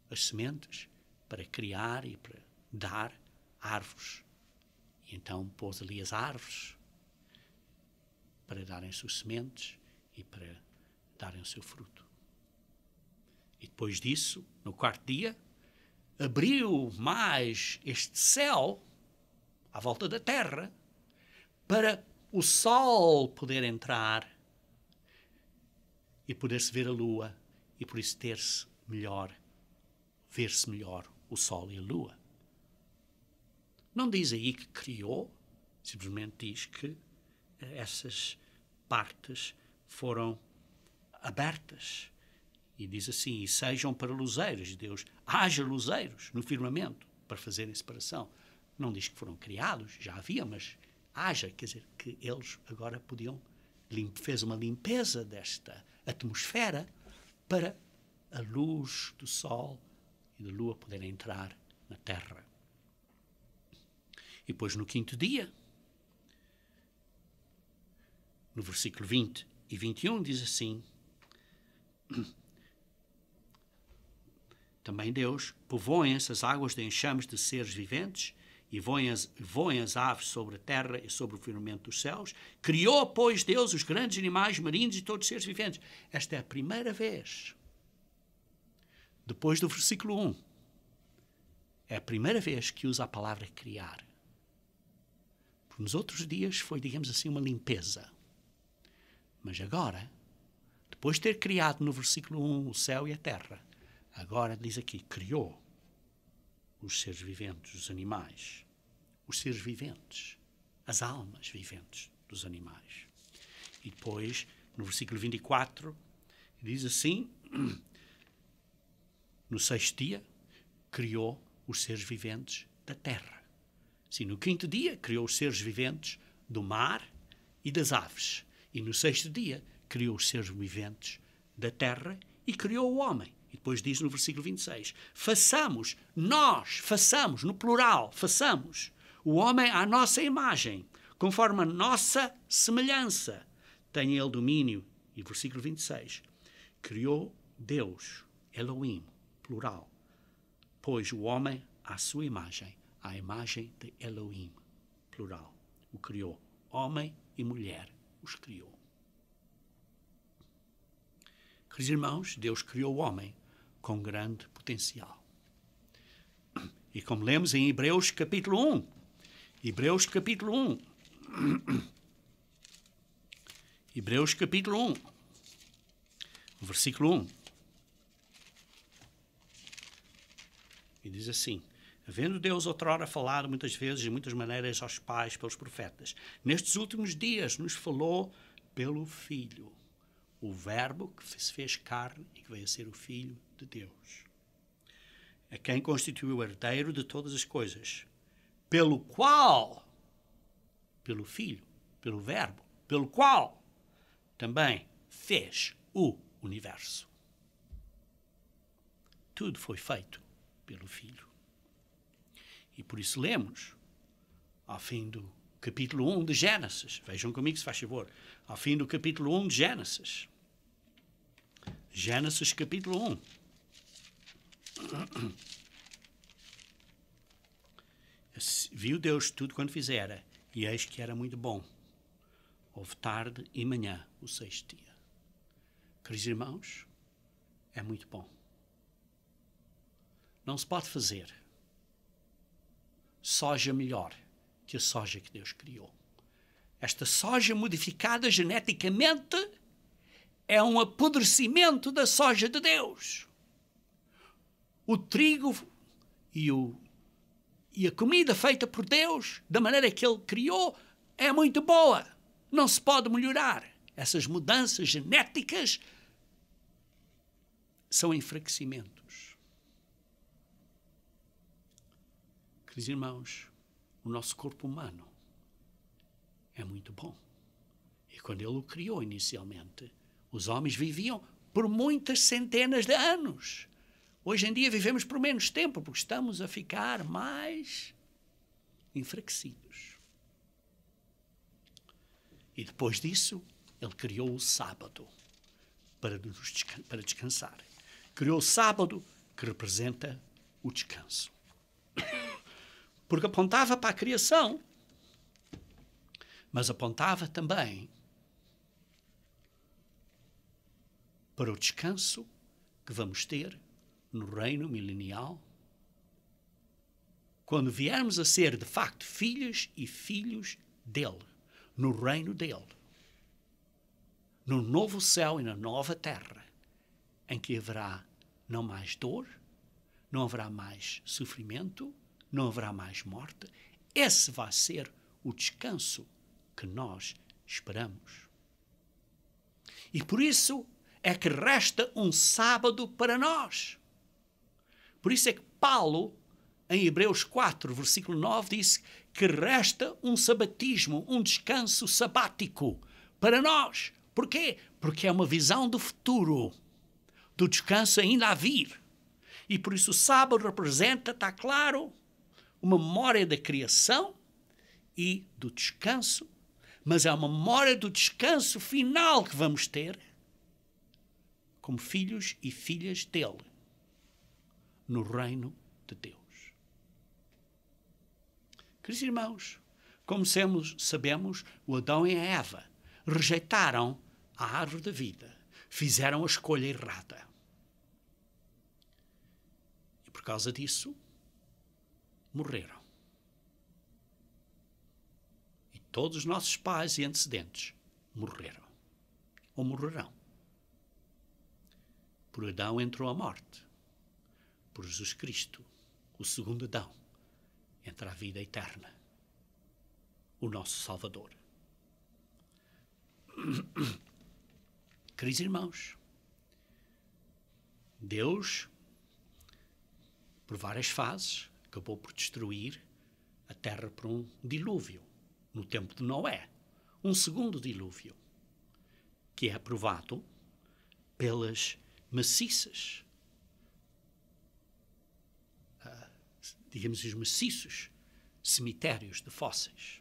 as sementes para criar e para dar árvores. E então pôs ali as árvores para darem suas sementes e para darem o seu fruto. E depois disso, no quarto dia, abriu mais este céu à volta da terra para o sol poder entrar e poder-se ver a lua e por isso ver-se melhor o sol e a lua. Não diz aí que criou, simplesmente diz que essas partes foram abertas E diz assim, e sejam para luzeiros, Deus, haja luzeiros no firmamento para fazerem separação. Não diz que foram criados, já havia, mas haja, quer dizer, que eles agora podiam, fez uma limpeza desta atmosfera para a luz do sol e da lua poderem entrar na terra. E depois no quinto dia, no versículo 20 e 21, diz assim, também Deus povoem-se as águas de enxames de seres viventes e voem as aves sobre a terra e sobre o firmamento dos céus. Criou, pois, Deus os grandes animais marinhos e todos os seres viventes. Esta é a primeira vez, depois do versículo 1, é a primeira vez que usa a palavra criar. Porque nos outros dias foi, digamos assim, uma limpeza. Mas agora, depois de ter criado no versículo 1 o céu e a terra, agora diz aqui, criou os seres viventes, os animais, os seres viventes, as almas viventes dos animais. E depois, no versículo 24, diz assim, no sexto dia, criou os seres viventes da terra. Sim, no quinto dia, criou os seres viventes do mar e das aves. E no sexto dia, criou os seres viventes da terra e criou o homem. E depois diz no versículo 26, façamos, no plural, façamos o homem à nossa imagem, conforme a nossa semelhança. Tenha ele domínio. E versículo 26, criou Deus, Elohim, plural, pois o homem à sua imagem, à imagem de Elohim, plural, o criou. Homem e mulher os criou. Queridos irmãos, Deus criou o homem com grande potencial. E como lemos em Hebreus capítulo 1, Hebreus capítulo 1, Hebreus capítulo 1, versículo 1, e diz assim, havendo Deus outrora falado muitas vezes e de muitas maneiras aos pais pelos profetas, nestes últimos dias nos falou pelo Filho, o Verbo que se fez carne e que veio a ser o Filho de Deus, a quem constituiu o herdeiro de todas as coisas, pelo qual, pelo Filho, pelo Verbo, pelo qual também fez o universo. Tudo foi feito pelo Filho. E por isso lemos, ao fim do capítulo 1 de Gênesis, vejam comigo se faz favor, ao fim do capítulo 1 de Gênesis, Gênesis capítulo 1, viu Deus tudo quanto fizera, e eis que era muito bom. Houve tarde e manhã, o sexto dia. Queridos irmãos, é muito bom. Não se pode fazer soja melhor que a soja que Deus criou. Esta soja modificada geneticamente é um apodrecimento da soja de Deus. O trigo e a comida feita por Deus, da maneira que Ele criou, é muito boa. Não se pode melhorar. Essas mudanças genéticas são enfraquecimentos. Queridos irmãos, o nosso corpo humano é muito bom. E quando Ele o criou inicialmente, os homens viviam por muitas centenas de anos. Hoje em dia vivemos por menos tempo, porque estamos a ficar mais enfraquecidos. E depois disso, Ele criou o sábado para descansar. Criou o sábado, que representa o descanso. Porque apontava para a criação, mas apontava também para o descanso que vamos ter no reino milenial, quando viermos a ser, de facto, filhas e filhos dele, no reino dele, no novo céu e na nova terra, em que haverá não mais dor, não haverá mais sofrimento, não haverá mais morte. Esse vai ser o descanso que nós esperamos. E por isso é que resta um sábado para nós. Por isso é que Paulo, em Hebreus 4, versículo 9, disse que resta um sabatismo, um descanso sabático para nós. Porquê? Porque é uma visão do futuro, do descanso ainda a vir. E por isso o sábado representa, está claro, uma memória da criação e do descanso, mas é uma memória do descanso final que vamos ter como filhos e filhas dele no reino de Deus. Queridos irmãos, como sabemos, o Adão e a Eva rejeitaram a árvore da vida, fizeram a escolha errada. E por causa disso, morreram. E todos os nossos pais e antecedentes morreram. Ou morrerão. Por Adão entrou a morte. Por Jesus Cristo, o segundo Adão, entra a vida eterna. O nosso Salvador. Queridos irmãos, Deus, por várias fases, acabou por destruir a terra por um dilúvio, no tempo de Noé. Um segundo dilúvio, que é aprovado pelas maciças, digamos, os maciços cemitérios de fósseis.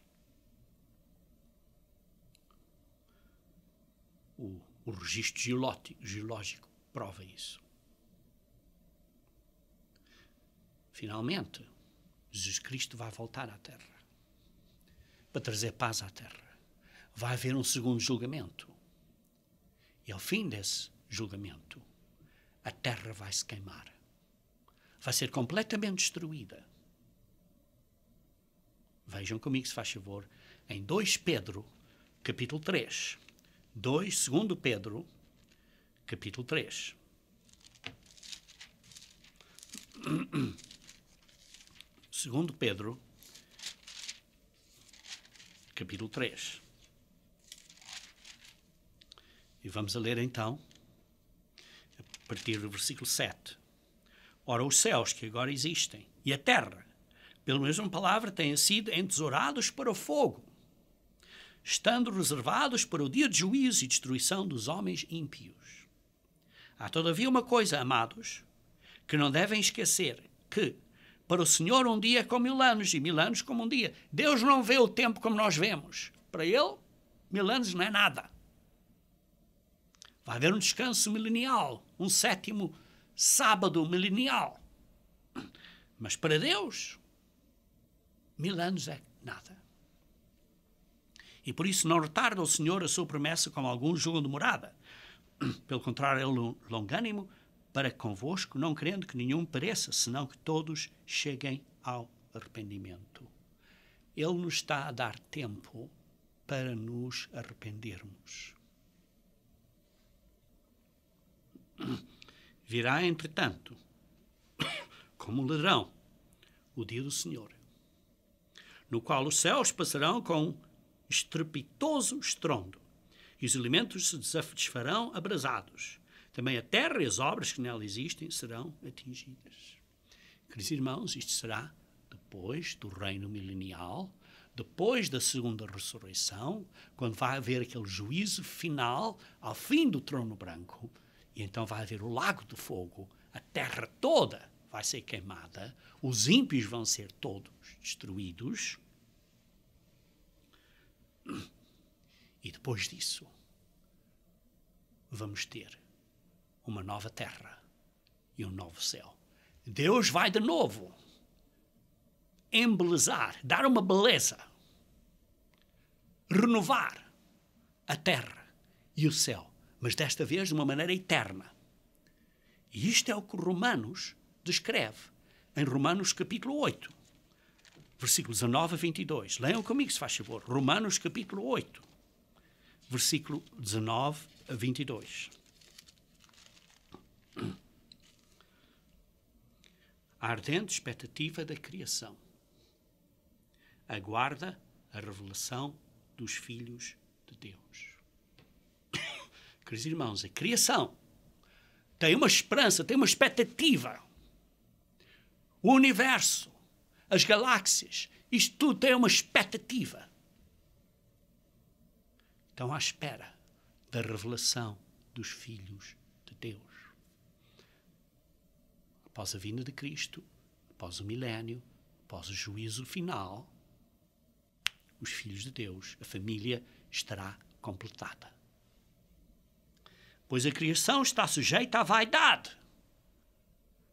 O registro geológico prova isso. Finalmente, Jesus Cristo vai voltar à Terra para trazer paz à Terra. Vai haver um segundo julgamento. E ao fim desse julgamento, a Terra vai se queimar. Vai ser completamente destruída. Vejam comigo, se faz favor, em 2 Pedro, capítulo 3. 2 Pedro, capítulo 3. Segundo Pedro, capítulo 3. E vamos a ler então, a partir do versículo 7. Ora, os céus que agora existem e a terra, pela mesma palavra, têm sido entesourados para o fogo, estando reservados para o dia de juízo e destruição dos homens ímpios. Há todavia uma coisa, amados, que não devem esquecer, que para o Senhor um dia é como 1000 anos, e 1000 anos como um dia. Deus não vê o tempo como nós vemos. Para Ele, 1000 anos não é nada. Vai haver um descanso milenial, um 7º sábado milenial. Mas para Deus, 1000 anos é nada. E por isso não retarda o Senhor a sua promessa, como alguns julgam demorada. Pelo contrário, Ele é longânimo para convosco, não querendo que nenhum pereça, senão que todos cheguem ao arrependimento. Ele nos está a dar tempo para nos arrependermos. Virá, entretanto, como um ladrão, o dia do Senhor, no qual os céus passarão com estrepitoso estrondo, e os elementos se desfarão abrasados. Também a terra e as obras que nela existem serão atingidas. Queridos irmãos, isto será depois do reino milenial, depois da segunda ressurreição, quando vai haver aquele juízo final ao fim do trono branco, e então vai haver o lago de fogo, a terra toda vai ser queimada, os ímpios vão ser todos destruídos. E depois disso, vamos ter uma nova terra e um novo céu. Deus vai de novo embelezar, dar uma beleza, renovar a terra e o céu, mas desta vez de uma maneira eterna. E isto é o que Romanos descreve em Romanos capítulo 8, versículos 19 a 22. Leiam comigo, se faz favor. Romanos capítulo 8, versículo 19 a 22. A ardente expectativa da criação aguarda a revelação dos filhos de Deus. Queridos irmãos, a criação tem uma esperança, tem uma expectativa. O universo, as galáxias, isto tudo tem uma expectativa. Estão à espera da revelação dos filhos de Deus. Após a vinda de Cristo, após o milénio, após o juízo final, os filhos de Deus, a família estará completada. Pois a criação está sujeita à vaidade.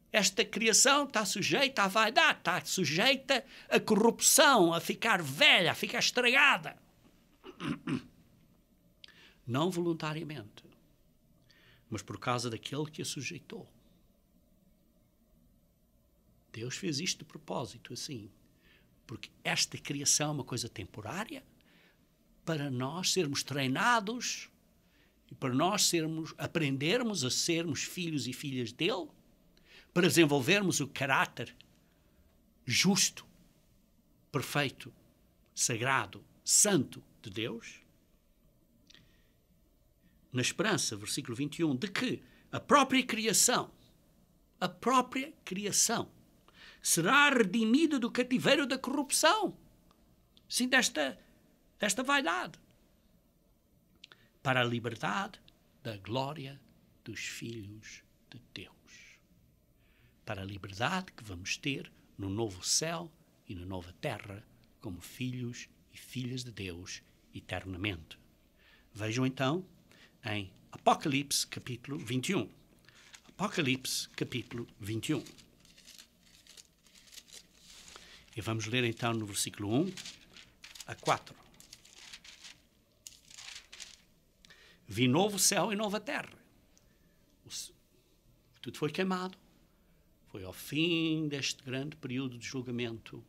Esta criação está sujeita à vaidade, está sujeita à corrupção, a ficar velha, a ficar estragada. Não voluntariamente, mas por causa daquele que a sujeitou. Deus fez isto de propósito, assim, porque esta criação é uma coisa temporária, para nós sermos treinados e para nós aprendermos a sermos filhos e filhas dele, para desenvolvermos o caráter justo, perfeito, sagrado, santo de Deus, na esperança, versículo 21, de que a própria criação será redimida do cativeiro da corrupção, sim, desta vaidade, para a liberdade da glória dos filhos de Deus. Para a liberdade que vamos ter no novo céu e na nova terra, como filhos e filhas de Deus eternamente. Vejam então em Apocalipse capítulo 21. Apocalipse capítulo 21. E vamos ler então no versículo 1 a 4. Vi novo céu e nova terra. Tudo foi queimado. Foi ao fim deste grande período de julgamento,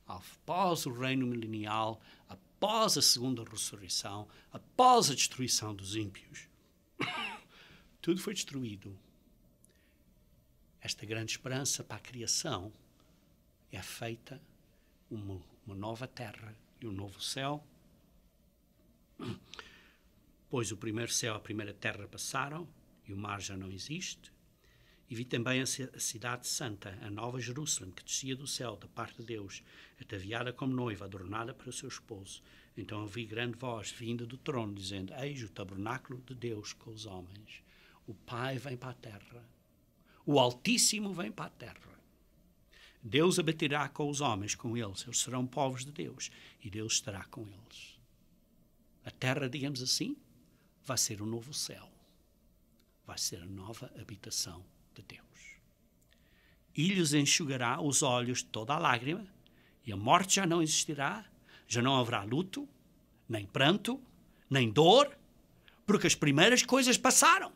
após o reino milenial, após a segunda ressurreição, após a destruição dos ímpios. Tudo foi destruído. Esta grande esperança para a criação é feita uma nova terra e um novo céu, pois o primeiro céu e a primeira terra passaram e o mar já não existe. E vi também a cidade santa, a nova Jerusalém, que descia do céu da parte de Deus, ataviada como noiva, adornada para o seu esposo. Então ouvi grande voz vinda do trono, dizendo: Eis o tabernáculo de Deus com os homens. O Pai vem para a terra. O Altíssimo vem para a terra. Deus habitará com os homens, com eles. Eles serão povos de Deus e Deus estará com eles. A terra, digamos assim, vai ser o novo céu. Vai ser a nova habitação de Deus. E lhes enxugará os olhos de toda a lágrima, e a morte já não existirá, já não haverá luto, nem pranto, nem dor, porque as primeiras coisas passaram.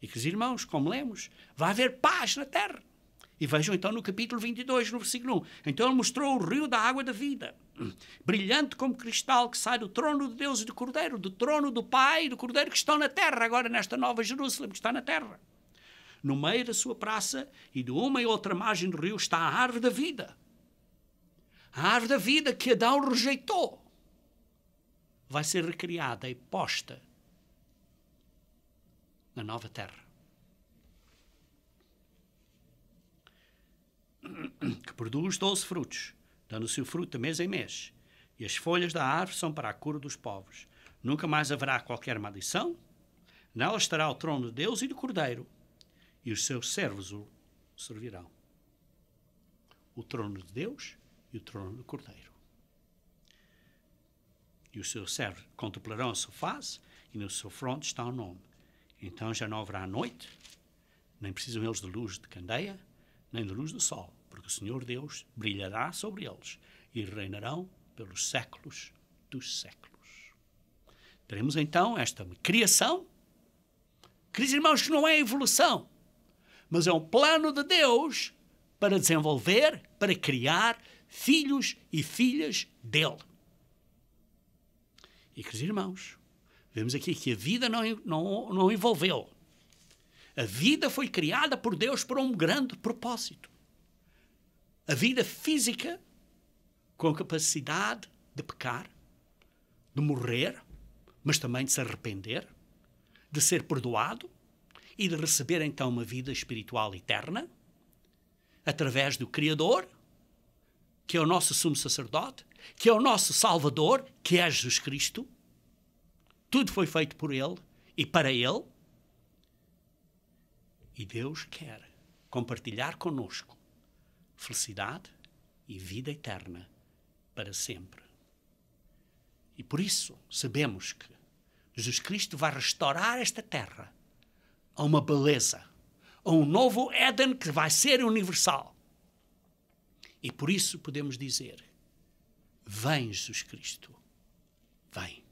E que os irmãos, como lemos, vai haver paz na terra. E vejam então no capítulo 22, no versículo 1. Então ele mostrou o rio da água da vida, brilhante como cristal, que sai do trono de Deus e do Cordeiro, do trono do Pai e do Cordeiro, que estão na terra, agora nesta nova Jerusalém, que está na terra. No meio da sua praça e de uma e outra margem do rio está a árvore da vida. A árvore da vida que Adão rejeitou vai ser recriada e posta na nova terra, que produz 12 frutos, dando o seu fruto de mês em mês. E as folhas da árvore são para a cura dos povos. Nunca mais haverá qualquer maldição. Nela estará o trono de Deus e do Cordeiro, e os seus servos o servirão. O trono de Deus e o trono do Cordeiro. E os seus servos contemplarão a sua face, e no seu fronte está o nome. Então já não haverá noite, nem precisam eles de luz de candeia, nem de luz do sol, porque o Senhor Deus brilhará sobre eles e reinarão pelos séculos dos séculos. Teremos então esta criação, queridos irmãos, que não é evolução, mas é um plano de Deus para desenvolver, para criar filhos e filhas dele. E, queridos irmãos, vemos aqui que a vida não envolveu. A vida foi criada por Deus para um grande propósito. A vida física, com a capacidade de pecar, de morrer, mas também de se arrepender, de ser perdoado e de receber então uma vida espiritual eterna através do Criador, que é o nosso sumo sacerdote, que é o nosso Salvador, que é Jesus Cristo. Tudo foi feito por Ele e para Ele. E Deus quer compartilhar conosco felicidade e vida eterna para sempre. E por isso sabemos que Jesus Cristo vai restaurar esta terra a uma beleza, a um novo Éden que vai ser universal. E por isso podemos dizer: vem Jesus Cristo, vem.